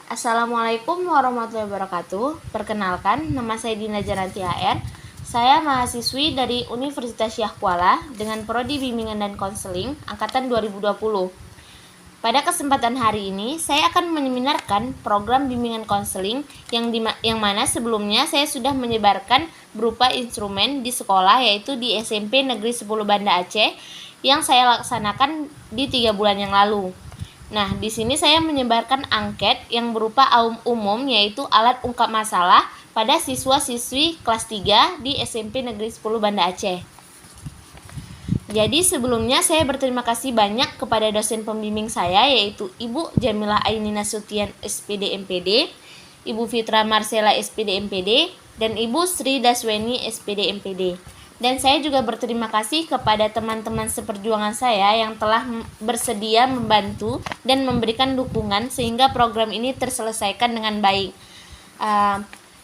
Assalamualaikum warahmatullahi wabarakatuh. Perkenalkan, nama saya Dina Jananti HR. Saya mahasiswi dari Universitas Syah Kuala dengan Prodi Bimbingan dan Konseling angkatan 2020. Pada kesempatan hari ini, saya akan menyeminarkan program bimbingan konseling yang mana sebelumnya saya sudah menyebarkan berupa instrumen di sekolah, yaitu di SMP Negeri 10 Banda Aceh yang saya laksanakan di 3 bulan yang lalu. Nah, di sini saya menyebarkan angket yang berupa umum, yaitu alat ungkap masalah pada siswa-siswi kelas 3 di SMP Negeri 10 Banda Aceh. Jadi sebelumnya saya berterima kasih banyak kepada dosen pembimbing saya, yaitu Ibu Jamilah Aini Nasution SPD MPD, Ibu Fitra Marcella SPD MPD, dan Ibu Sri Dasweni SPD MPD. Dan saya juga berterima kasih kepada teman-teman seperjuangan saya yang telah bersedia membantu dan memberikan dukungan sehingga program ini terselesaikan dengan baik.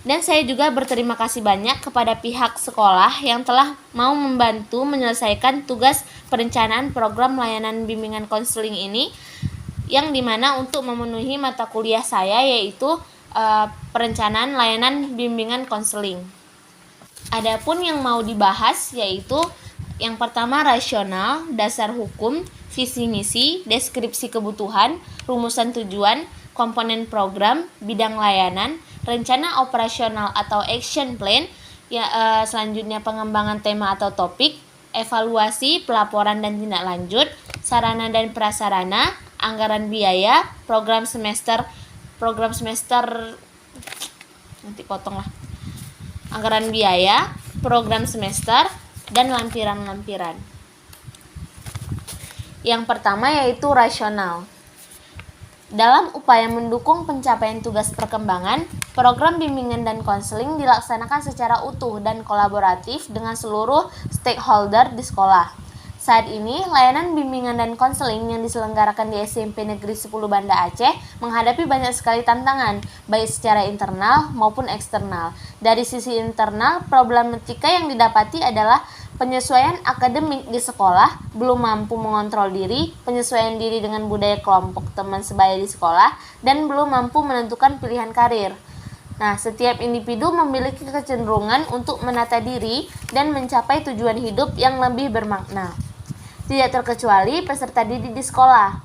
Dan saya juga berterima kasih banyak kepada pihak sekolah yang telah mau membantu menyelesaikan tugas perencanaan program layanan bimbingan konseling ini, yang dimana untuk memenuhi mata kuliah saya yaitu perencanaan layanan bimbingan konseling. Adapun yang mau dibahas yaitu yang pertama rasional, dasar hukum, visi misi, deskripsi kebutuhan, rumusan tujuan, komponen program, bidang layanan, rencana operasional atau action plan, selanjutnya pengembangan tema atau topik, evaluasi, pelaporan dan tindak lanjut, sarana dan prasarana, anggaran biaya, program semester anggaran biaya, program semester, dan lampiran-lampiran. Yang pertama yaitu rasional. Dalam upaya mendukung pencapaian tugas perkembangan, program bimbingan dan konseling dilaksanakan secara utuh dan kolaboratif dengan seluruh stakeholder di sekolah. Saat ini, layanan bimbingan dan konseling yang diselenggarakan di SMP Negeri 10 Banda Aceh menghadapi banyak sekali tantangan, baik secara internal maupun eksternal. Dari sisi internal, problematika yang didapati adalah penyesuaian akademik di sekolah, belum mampu mengontrol diri, penyesuaian diri dengan budaya kelompok teman sebaya di sekolah, dan belum mampu menentukan pilihan karir. Nah, setiap individu memiliki kecenderungan untuk menata diri dan mencapai tujuan hidup yang lebih bermakna. Tidak terkecuali peserta didik di sekolah.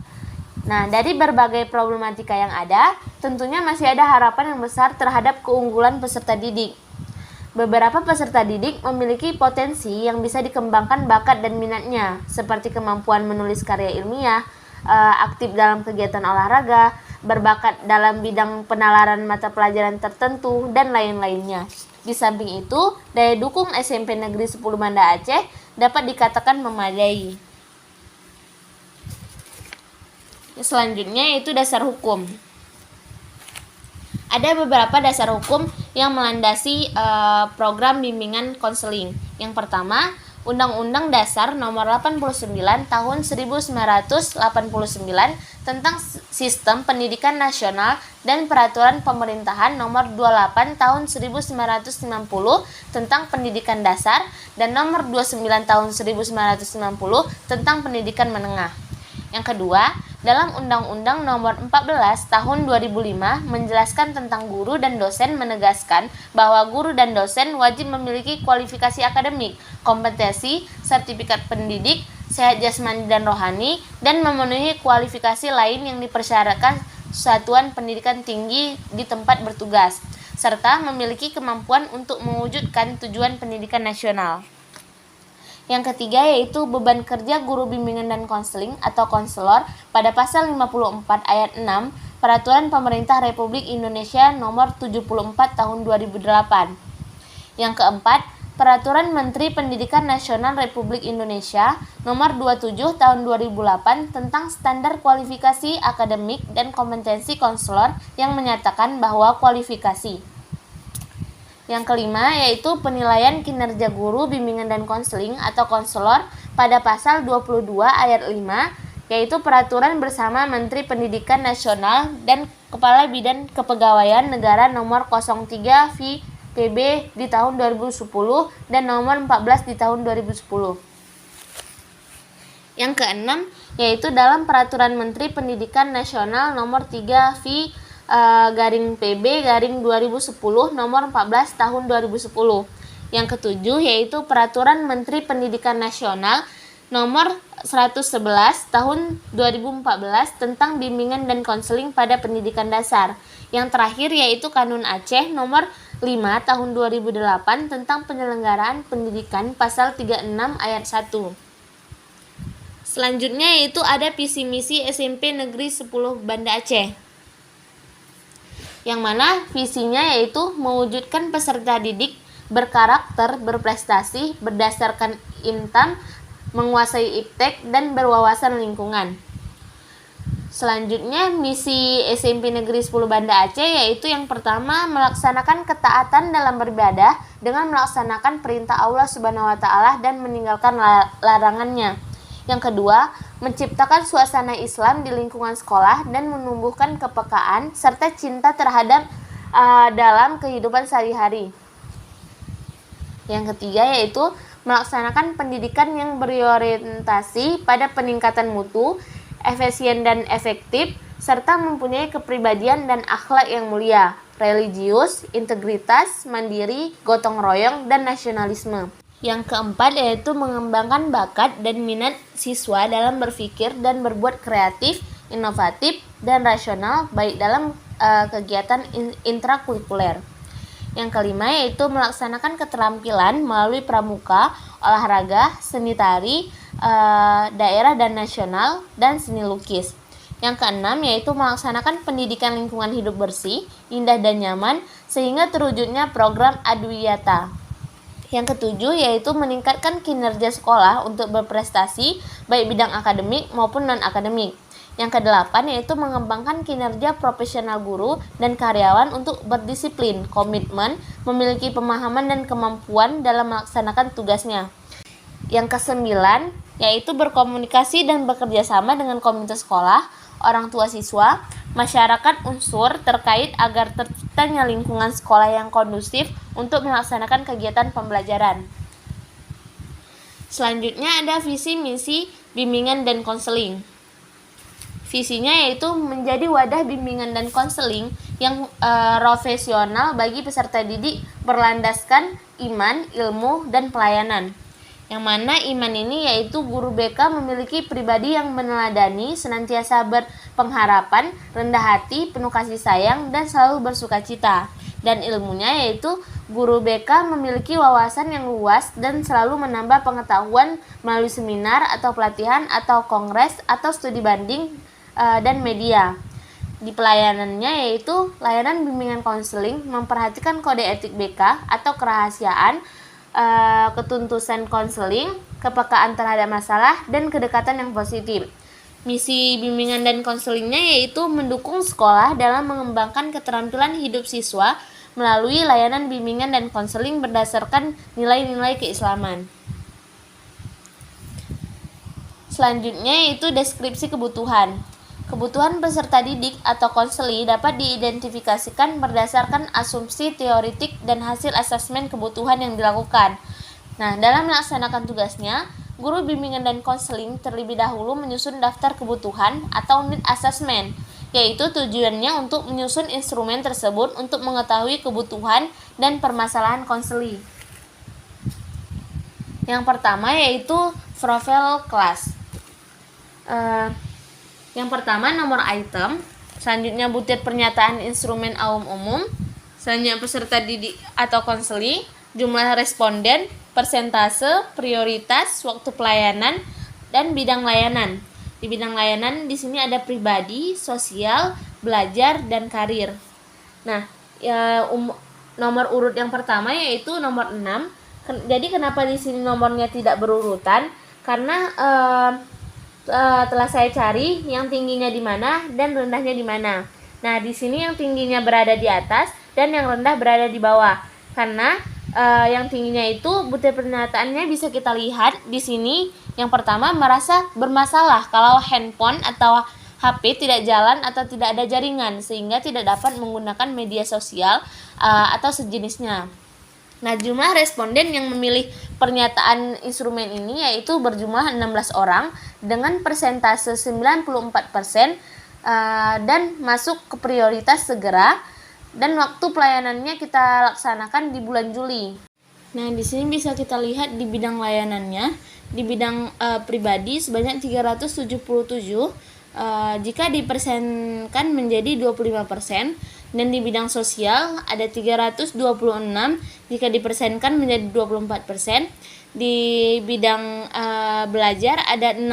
Nah, dari berbagai problematika yang ada, tentunya masih ada harapan yang besar terhadap keunggulan peserta didik. Beberapa peserta didik memiliki potensi yang bisa dikembangkan bakat dan minatnya, seperti kemampuan menulis karya ilmiah, aktif dalam kegiatan olahraga, berbakat dalam bidang penalaran mata pelajaran tertentu, dan lain-lainnya. Di samping itu, daya dukung SMP Negeri 10 Banda Aceh dapat dikatakan memadai. Selanjutnya yaitu dasar hukum. Ada beberapa dasar hukum yang melandasi program bimbingan konseling. Yang pertama, Undang-Undang Dasar Nomor 89 Tahun 1989 tentang Sistem Pendidikan Nasional dan Peraturan Pemerintahan Nomor 28 Tahun 1990 tentang Pendidikan Dasar dan Nomor 29 Tahun 1990 tentang Pendidikan Menengah. Yang kedua, dalam Undang-Undang Nomor 14 Tahun 2005 menjelaskan tentang guru dan dosen, menegaskan bahwa guru dan dosen wajib memiliki kualifikasi akademik, kompetensi, sertifikat pendidik, sehat jasmani dan rohani, dan memenuhi kualifikasi lain yang dipersyaratkan satuan pendidikan tinggi di tempat bertugas, serta memiliki kemampuan untuk mewujudkan tujuan pendidikan nasional. Yang ketiga yaitu beban kerja guru bimbingan dan konseling atau konselor pada pasal 54 ayat 6 Peraturan Pemerintah Republik Indonesia Nomor 74 Tahun 2008. Yang keempat, Peraturan Menteri Pendidikan Nasional Republik Indonesia Nomor 27 Tahun 2008 tentang standar kualifikasi akademik dan kompetensi konselor yang menyatakan bahwa kualifikasi. Yang kelima yaitu penilaian kinerja guru bimbingan dan konseling atau konselor pada pasal 22 ayat 5 yaitu Peraturan Bersama Menteri Pendidikan Nasional dan Kepala Bidang Kepegawaian Negara Nomor 03 PB di tahun 2010 dan Nomor 14 di tahun 2010. Yang keenam yaitu dalam Peraturan Menteri Pendidikan Nasional Nomor 3 garing PB garing 2010 nomor 14 tahun 2010. Yang ketujuh yaitu Peraturan Menteri Pendidikan Nasional nomor 111 tahun 2014 tentang bimbingan dan konseling pada pendidikan dasar. Yang terakhir yaitu Kanun Aceh nomor 5 tahun 2008 tentang penyelenggaraan pendidikan pasal 36 ayat 1. Selanjutnya yaitu ada visi misi SMP Negeri 10 Banda Aceh. Yang mana visinya yaitu mewujudkan peserta didik berkarakter, berprestasi, berdasarkan intan, menguasai iptek, dan berwawasan lingkungan. Selanjutnya, misi SMP Negeri 10 Banda Aceh yaitu yang pertama melaksanakan ketaatan dalam beribadah dengan melaksanakan perintah Allah Subhanahu wa taala dan meninggalkan larangannya. Yang kedua, menciptakan suasana Islam di lingkungan sekolah dan menumbuhkan kepekaan serta cinta terhadap dalam kehidupan sehari-hari. Yang ketiga yaitu melaksanakan pendidikan yang berorientasi pada peningkatan mutu, efisien dan efektif, serta mempunyai kepribadian dan akhlak yang mulia, religius, integritas, mandiri, gotong royong, dan nasionalisme. Yang keempat yaitu mengembangkan bakat dan minat siswa dalam berpikir dan berbuat kreatif, inovatif, dan rasional baik dalam kegiatan intrakurikuler. Yang kelima yaitu melaksanakan keterampilan melalui pramuka, olahraga, seni tari, daerah dan nasional, dan seni lukis. Yang keenam yaitu melaksanakan pendidikan lingkungan hidup bersih, indah dan nyaman sehingga terwujudnya program Adwiyata. Yang ketujuh yaitu meningkatkan kinerja sekolah untuk berprestasi baik bidang akademik maupun non-akademik. Yang kedelapan yaitu mengembangkan kinerja profesional guru dan karyawan untuk berdisiplin, komitmen, memiliki pemahaman dan kemampuan dalam melaksanakan tugasnya. Yang kesembilan yaitu berkomunikasi dan bekerja sama dengan komite sekolah, orang tua siswa, masyarakat unsur terkait agar terciptanya lingkungan sekolah yang kondusif untuk melaksanakan kegiatan pembelajaran. Selanjutnya ada visi misi bimbingan dan konseling. Visinya yaitu menjadi wadah bimbingan dan konseling yang profesional bagi peserta didik berlandaskan iman, ilmu, dan pelayanan. Yang mana iman ini yaitu guru BK memiliki pribadi yang meneladani, senantiasa berpengharapan, rendah hati, penuh kasih sayang, dan selalu bersukacita. Dan ilmunya yaitu guru BK memiliki wawasan yang luas dan selalu menambah pengetahuan melalui seminar atau pelatihan atau kongres atau studi banding dan media. Di pelayanannya yaitu layanan bimbingan konseling memperhatikan kode etik BK atau kerahasiaan, ketuntusan konseling, kepekaan terhadap masalah, dan kedekatan yang positif. Misi bimbingan dan konselingnya yaitu mendukung sekolah dalam mengembangkan keterampilan hidup siswa melalui layanan bimbingan dan konseling berdasarkan nilai-nilai keislaman. Selanjutnya yaitu deskripsi kebutuhan. Kebutuhan peserta didik atau konseli dapat diidentifikasikan berdasarkan asumsi teoritik dan hasil asesmen kebutuhan yang dilakukan. Nah, dalam melaksanakan tugasnya, guru bimbingan dan konseling terlebih dahulu menyusun daftar kebutuhan atau need assessment, yaitu tujuannya untuk menyusun instrumen tersebut untuk mengetahui kebutuhan dan permasalahan konseli. Yang pertama yaitu profile kelas. Yang pertama nomor item, selanjutnya butir pernyataan instrumen umum, selanjutnya peserta didik atau konseli, jumlah responden, persentase, prioritas, waktu pelayanan, dan bidang layanan. Di bidang layanan di sini ada pribadi, sosial, belajar, dan karir. Nah, nomor urut yang pertama yaitu nomor 6. Jadi kenapa di sini nomornya tidak berurutan? Karena telah saya cari yang tingginya di mana dan rendahnya di mana. Nah, di sini yang tingginya berada di atas dan yang rendah berada di bawah. Karena yang tingginya itu butir pernyataannya bisa kita lihat di sini. Yang pertama merasa bermasalah kalau handphone atau HP tidak jalan atau tidak ada jaringan sehingga tidak dapat menggunakan media sosial atau sejenisnya. Nah, jumlah responden yang memilih pernyataan instrumen ini yaitu berjumlah 16 orang dengan persentase 94%, dan masuk ke prioritas segera, dan waktu pelayanannya kita laksanakan di bulan Juli. Nah, di sini bisa kita lihat di bidang layanannya, di bidang pribadi sebanyak 377, jika dipersenkan menjadi 25%, dan di bidang sosial ada 326 jika dipersenkan menjadi 24%, di bidang belajar ada 60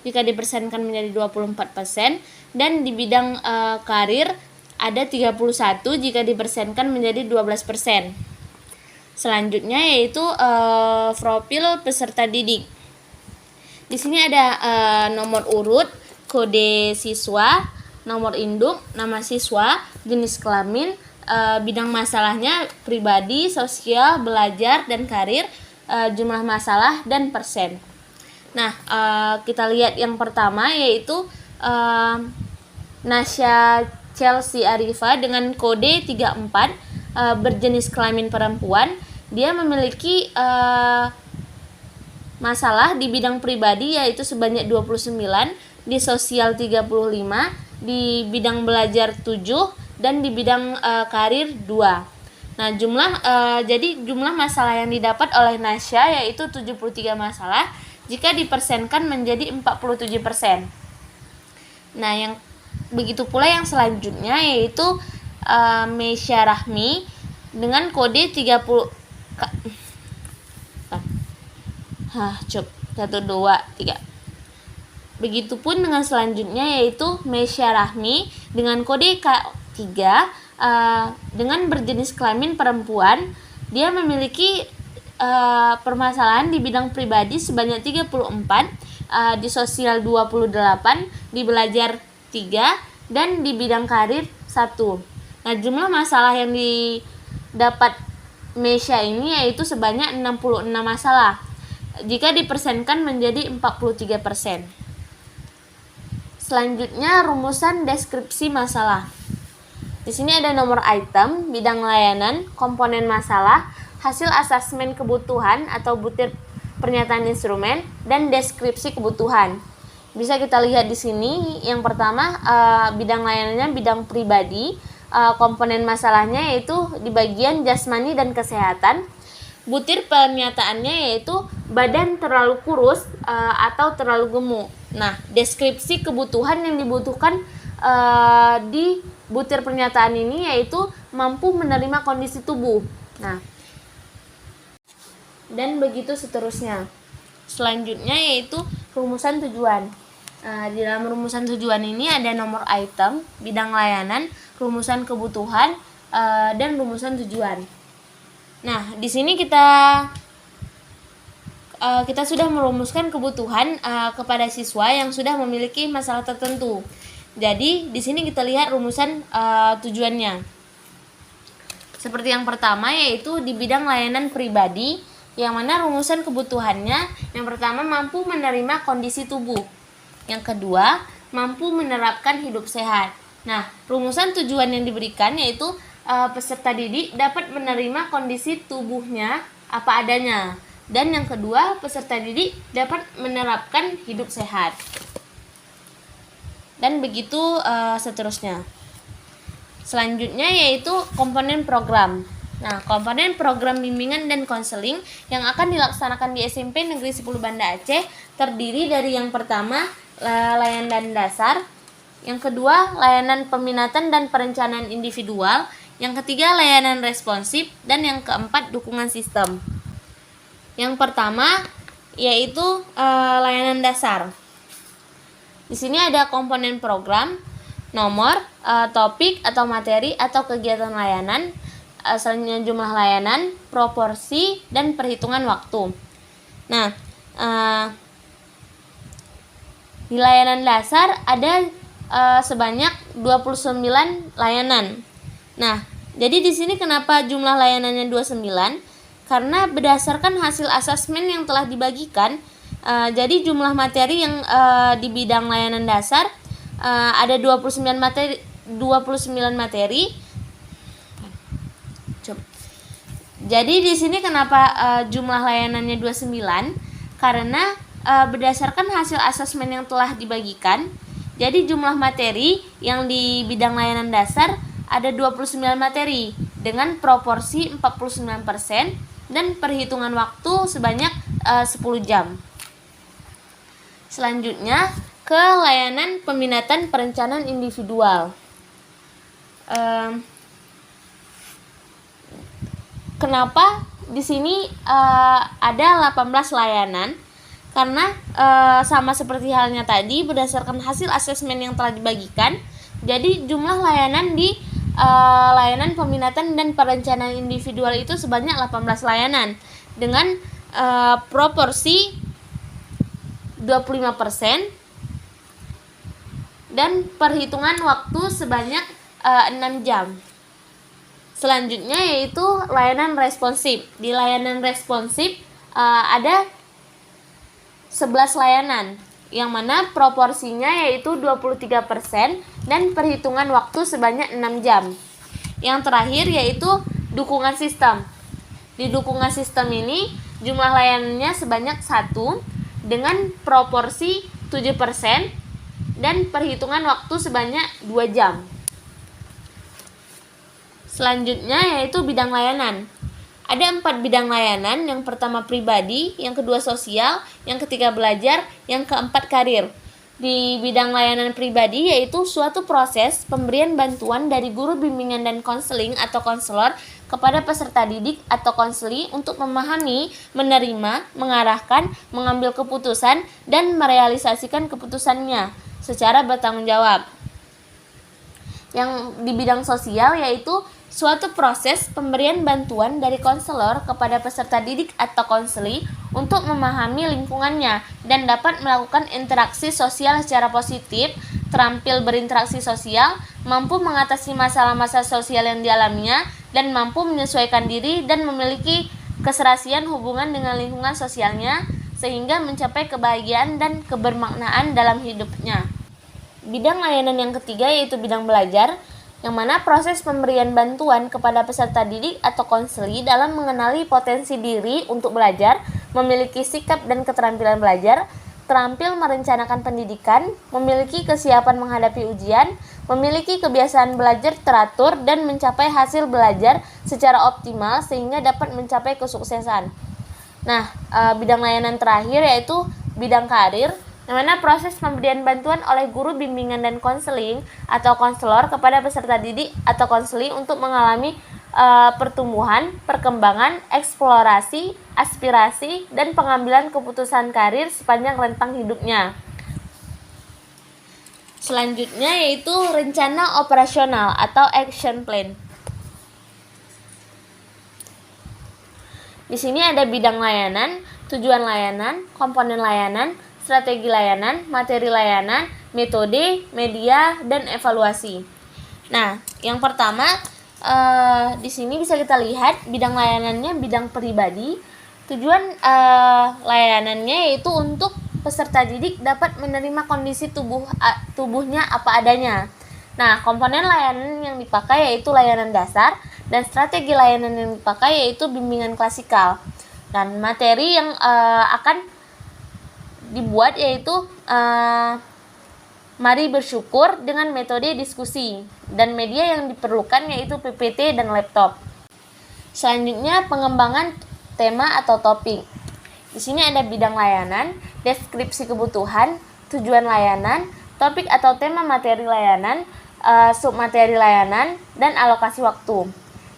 jika dipersenkan menjadi 24%, dan di bidang karir ada 31 jika dipersenkan menjadi 12%. Selanjutnya yaitu profil peserta didik. Di sini ada nomor urut, kode siswa, nomor induk, nama siswa, jenis kelamin, bidang masalahnya pribadi, sosial, belajar, dan karir, jumlah masalah, dan persen. Nah, kita lihat yang pertama yaitu Nasya Chelsea Arifa dengan kode 34, berjenis kelamin perempuan. Dia memiliki masalah di bidang pribadi yaitu sebanyak 29, di sosial 35, di bidang belajar 7, dan di bidang karir 2. Nah, jadi jumlah masalah yang didapat oleh Nasya yaitu 73 masalah jika dipersenkan menjadi 47%. Nah, yang begitu pula yang selanjutnya yaitu Mesya Rahmi dengan kode 30 1, 2, 3. Begitupun dengan selanjutnya yaitu Mesya Rahmi dengan kode K3, dengan berjenis kelamin perempuan. Dia memiliki permasalahan di bidang pribadi sebanyak 34, di sosial 28, di belajar 3, dan di bidang karir 1. Nah, jumlah masalah yang didapat Mesya ini yaitu sebanyak 66 masalah jika dipersenkan menjadi 43%. Selanjutnya rumusan deskripsi masalah. Di sini ada nomor item, bidang layanan, komponen masalah, hasil asesmen kebutuhan atau butir pernyataan instrumen, dan deskripsi kebutuhan. Bisa kita lihat di sini. Yang pertama, bidang layanannya bidang pribadi, komponen masalahnya yaitu di bagian jasmani dan kesehatan. Butir pernyataannya yaitu badan terlalu kurus atau terlalu gemuk. Nah, deskripsi kebutuhan yang dibutuhkan di butir pernyataan ini yaitu mampu menerima kondisi tubuh. Nah, dan begitu seterusnya. Selanjutnya yaitu rumusan tujuan. Di dalam rumusan tujuan ini ada nomor item, bidang layanan, rumusan kebutuhan, dan rumusan tujuan. Nah, di sini kita sudah merumuskan kebutuhan kepada siswa yang sudah memiliki masalah tertentu. Jadi, di sini kita lihat rumusan tujuannya. Seperti yang pertama yaitu di bidang layanan pribadi, yang mana rumusan kebutuhannya yang pertama mampu menerima kondisi tubuh. Yang kedua, mampu menerapkan hidup sehat. Nah, rumusan tujuan yang diberikan yaitu peserta didik dapat menerima kondisi tubuhnya apa adanya. Dan yang kedua, peserta didik dapat menerapkan hidup sehat. Dan begitu seterusnya. Selanjutnya yaitu komponen program. Nah, komponen program bimbingan dan konseling yang akan dilaksanakan di SMP Negeri 10 Banda Aceh terdiri dari yang pertama, layanan dasar, yang kedua, layanan peminatan dan perencanaan individual, yang ketiga, layanan responsif, dan yang keempat, dukungan sistem. Yang pertama yaitu layanan dasar. Di sini ada komponen program, nomor, topik atau materi atau kegiatan layanan, asalnya jumlah layanan, proporsi, dan perhitungan waktu. Nah, di layanan dasar ada sebanyak 29 layanan. Nah, jadi di sini kenapa jumlah layanannya 29? Karena berdasarkan hasil asesmen yang telah dibagikan, jadi jumlah materi yang di bidang layanan dasar ada 29 materi. Jadi di sini kenapa jumlah layanannya 29? Karena berdasarkan hasil asesmen yang telah dibagikan, Jadi jumlah materi yang di bidang layanan dasar ada 29 materi dengan proporsi 49% dan perhitungan waktu sebanyak 10 jam. Selanjutnya ke layanan peminatan perencanaan individual. Kenapa di sini ada 18 layanan? Karena sama seperti halnya tadi, berdasarkan hasil asesmen yang telah dibagikan, jadi jumlah layanan di layanan peminatan dan perencanaan individual itu sebanyak 18 layanan dengan proporsi 25% dan perhitungan waktu sebanyak 6 jam. Selanjutnya yaitu layanan responsif. Di layanan responsif ada 11 layanan, yang mana proporsinya yaitu 23% dan perhitungan waktu sebanyak 6 jam. Yang terakhir yaitu dukungan sistem. Di dukungan sistem ini jumlah layanannya sebanyak 1 dengan proporsi 7% dan perhitungan waktu sebanyak 2 jam. Selanjutnya yaitu bidang layanan. Ada 4 bidang layanan, yang pertama pribadi, yang kedua sosial, yang ketiga belajar, yang keempat karir. Di bidang layanan pribadi yaitu suatu proses pemberian bantuan dari guru bimbingan dan konseling atau konselor kepada peserta didik atau konseli untuk memahami, menerima, mengarahkan, mengambil keputusan, dan merealisasikan keputusannya secara bertanggung jawab. Yang di bidang sosial yaitu suatu proses pemberian bantuan dari konselor kepada peserta didik atau konseli untuk memahami lingkungannya dan dapat melakukan interaksi sosial secara positif, terampil berinteraksi sosial, mampu mengatasi masalah-masalah sosial yang dialaminya, dan mampu menyesuaikan diri dan memiliki keserasian hubungan dengan lingkungan sosialnya sehingga mencapai kebahagiaan dan kebermaknaan dalam hidupnya. Bidang layanan yang ketiga yaitu bidang belajar, yang mana proses pemberian bantuan kepada peserta didik atau konseli dalam mengenali potensi diri untuk belajar, memiliki sikap dan keterampilan belajar, terampil merencanakan pendidikan, memiliki kesiapan menghadapi ujian, memiliki kebiasaan belajar teratur, dan mencapai hasil belajar secara optimal sehingga dapat mencapai kesuksesan. Nah, bidang layanan terakhir yaitu bidang karir, di mana proses pemberian bantuan oleh guru bimbingan dan konseling atau konselor kepada peserta didik atau konseli untuk mengalami pertumbuhan, perkembangan, eksplorasi, aspirasi, dan pengambilan keputusan karir sepanjang rentang hidupnya. Selanjutnya yaitu rencana operasional atau action plan. Di sini ada bidang layanan, tujuan layanan, komponen layanan, strategi layanan, materi layanan, metode, media, dan evaluasi. Nah, yang pertama di sini bisa kita lihat bidang layanannya bidang pribadi. Tujuan layanannya yaitu untuk peserta didik dapat menerima kondisi tubuhnya apa adanya. Nah, komponen layanan yang dipakai yaitu layanan dasar, dan strategi layanan yang dipakai yaitu bimbingan klasikal. Dan materi yang akan dibuat yaitu mari bersyukur dengan metode diskusi, dan media yang diperlukan yaitu PPT dan laptop. Selanjutnya pengembangan tema atau topik. Di sini ada bidang layanan, deskripsi kebutuhan, tujuan layanan, topik atau tema materi layanan, submateri layanan, dan alokasi waktu.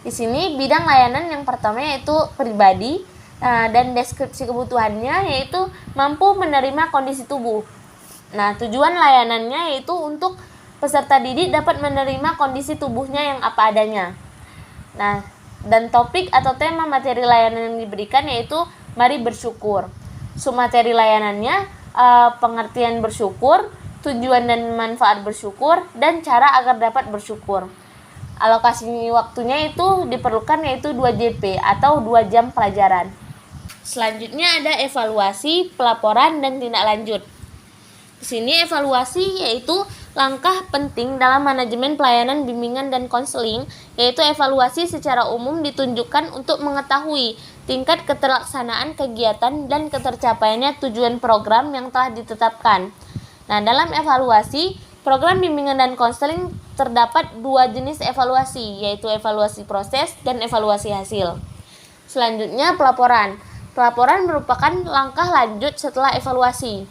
Di sini bidang layanan yang pertama yaitu pribadi, dan deskripsi kebutuhannya yaitu mampu menerima kondisi tubuh. Nah, tujuan layanannya yaitu untuk peserta didik dapat menerima kondisi tubuhnya yang apa adanya. Nah, dan topik atau tema materi layanan yang diberikan yaitu mari bersyukur. Submateri layanannya pengertian bersyukur, tujuan dan manfaat bersyukur, dan cara agar dapat bersyukur. Alokasi waktunya itu diperlukan yaitu 2 JP atau 2 jam pelajaran. Selanjutnya ada evaluasi, pelaporan, dan tindak lanjut. Di sini evaluasi yaitu langkah penting dalam manajemen pelayanan bimbingan dan konseling, yaitu evaluasi secara umum ditunjukkan untuk mengetahui tingkat keterlaksanaan kegiatan dan ketercapaiannya tujuan program yang telah ditetapkan. Nah, dalam evaluasi Program bimbingan dan konseling terdapat dua jenis evaluasi, yaitu evaluasi proses dan evaluasi hasil. Selanjutnya, pelaporan. Pelaporan merupakan langkah lanjut setelah evaluasi.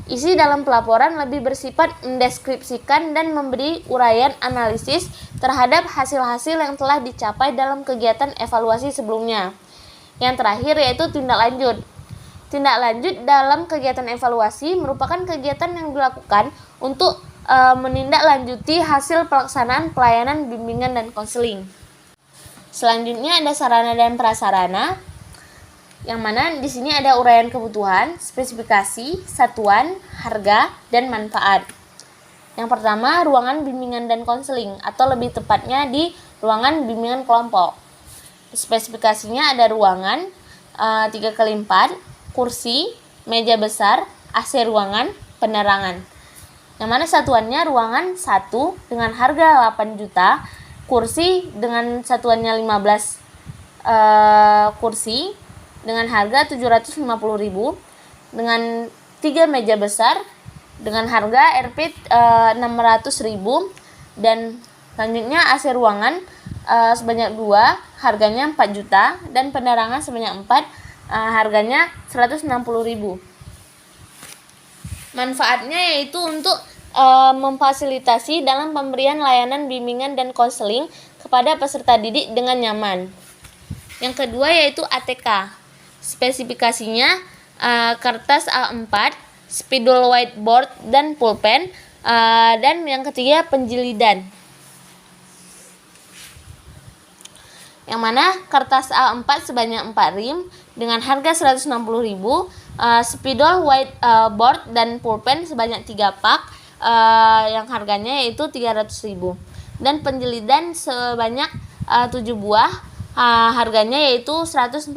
Isi dalam pelaporan lebih bersifat mendeskripsikan dan memberi uraian analisis terhadap hasil-hasil yang telah dicapai dalam kegiatan evaluasi sebelumnya. Yang terakhir yaitu tindak lanjut. Tindak lanjut dalam kegiatan evaluasi merupakan kegiatan yang dilakukan untuk menindaklanjuti hasil pelaksanaan pelayanan bimbingan dan konseling. Selanjutnya ada sarana dan prasarana, yang mana di sini ada uraian kebutuhan, spesifikasi, satuan, harga, dan manfaat. Yang pertama, ruangan bimbingan dan konseling, atau lebih tepatnya di ruangan bimbingan kelompok. Spesifikasinya ada ruangan 3x4, kursi, meja besar, AC ruangan, penerangan. Yang mana satuannya ruangan 1 dengan harga 8 juta, kursi dengan satuannya 15 kursi dengan harga 750.000, dengan 3 meja besar dengan harga Rp 600.000, dan selanjutnya AC ruangan sebanyak 2, harganya 4 juta, dan penerangan sebanyak 4, harganya 160.000. Manfaatnya yaitu untuk memfasilitasi dalam pemberian layanan bimbingan dan konseling kepada peserta didik dengan nyaman. Yang kedua yaitu ATK. Spesifikasinya kertas A4, spidol whiteboard, dan pulpen. Dan yang ketiga penjilidan. Yang mana kertas A4 sebanyak 4 rim dengan harga 160.000, spidol whiteboard dan pulpen sebanyak 3 pak yang harganya yaitu 300.000, dan penjilidan sebanyak 7 buah, harganya yaitu 140.000.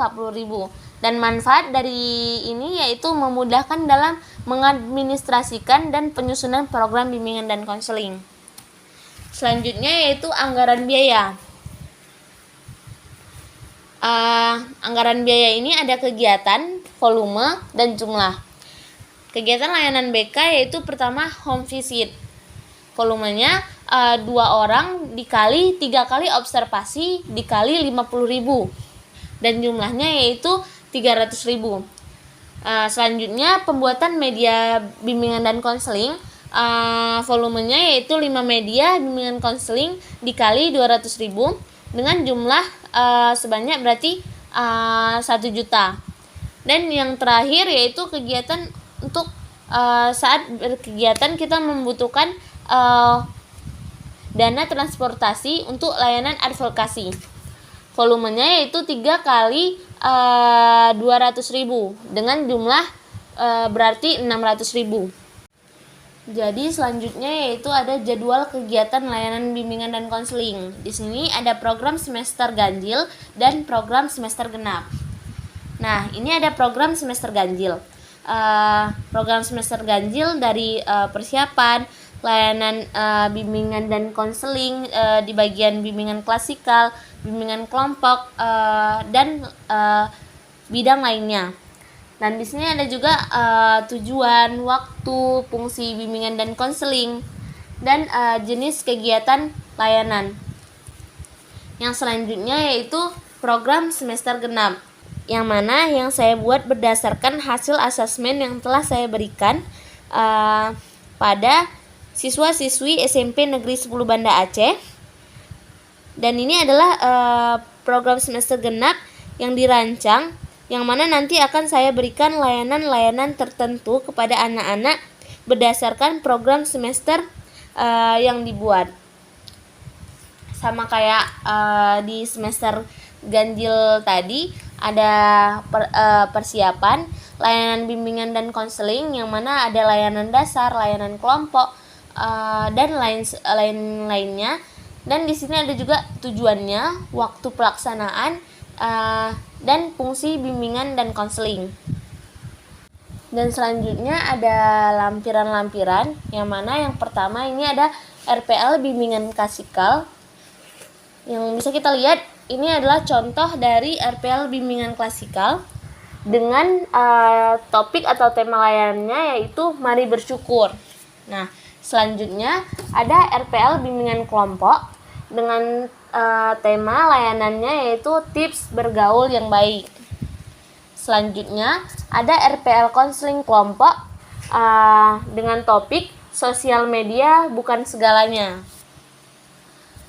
Dan manfaat dari ini yaitu memudahkan dalam mengadministrasikan dan penyusunan program bimbingan dan konseling. Selanjutnya yaitu anggaran biaya. Anggaran biaya ini ada kegiatan, volume, dan jumlah. Kegiatan layanan BK yaitu pertama home visit. Volumenya 2 orang dikali 3 kali observasi dikali 50.000, dan jumlahnya yaitu 300.000. Selanjutnya pembuatan media bimbingan dan konseling, volumenya yaitu 5 media bimbingan konseling dikali 200.000 dengan jumlah sebanyak berarti 1 juta. Dan yang terakhir yaitu kegiatan untuk saat berkegiatan kita membutuhkan dana transportasi untuk layanan advokasi. Volumenya yaitu 3 kali 200.000 dengan jumlah berarti 600.000. Jadi selanjutnya yaitu ada jadwal kegiatan layanan bimbingan dan konseling. Di sini ada program semester ganjil dan program semester genap. Nah, ini ada program semester ganjil. Program semester ganjil dari persiapan, layanan bimbingan dan konseling di bagian bimbingan klasikal, bimbingan kelompok, dan bidang lainnya. Dan di sini ada juga tujuan, waktu, fungsi bimbingan dan konseling, dan jenis kegiatan layanan. Yang selanjutnya yaitu program semester genap, yang mana yang saya buat berdasarkan hasil asesmen yang telah saya berikan pada siswa-siswi SMP Negeri 10 Banda Aceh. Dan ini adalah program semester genap yang dirancang, yang mana nanti akan saya berikan layanan-layanan tertentu kepada anak-anak berdasarkan program semester yang dibuat. Sama kayak di semester ganjil tadi, ada persiapan, layanan bimbingan dan konseling, yang mana ada layanan dasar, layanan kelompok, dan lain-lainnya. Dan di sini ada juga tujuannya, waktu pelaksanaan, dan fungsi bimbingan dan konseling. Dan selanjutnya ada lampiran-lampiran, yang mana yang pertama ini ada RPL bimbingan klasikal. Yang bisa kita lihat ini adalah contoh dari RPL bimbingan klasikal dengan topik atau tema layanannya yaitu mari bersyukur. Nah, Selanjutnya ada RPL bimbingan kelompok dengan tema layanannya yaitu tips bergaul yang baik. Selanjutnya ada RPL konseling kelompok dengan topik sosial media bukan segalanya.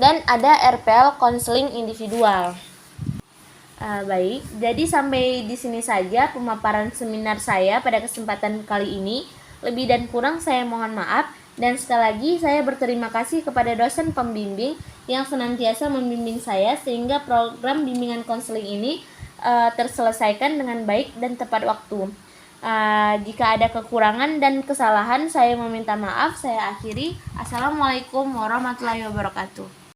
Dan ada RPL konseling individual. Baik, jadi sampai di sini saja pemaparan seminar saya pada kesempatan kali ini. Lebih dan kurang saya mohon maaf, dan sekali lagi saya berterima kasih kepada dosen pembimbing yang senantiasa membimbing saya sehingga program bimbingan konseling ini terselesaikan dengan baik dan tepat waktu. Jika ada kekurangan dan kesalahan, saya meminta maaf. Saya akhiri. Assalamualaikum warahmatullahi wabarakatuh.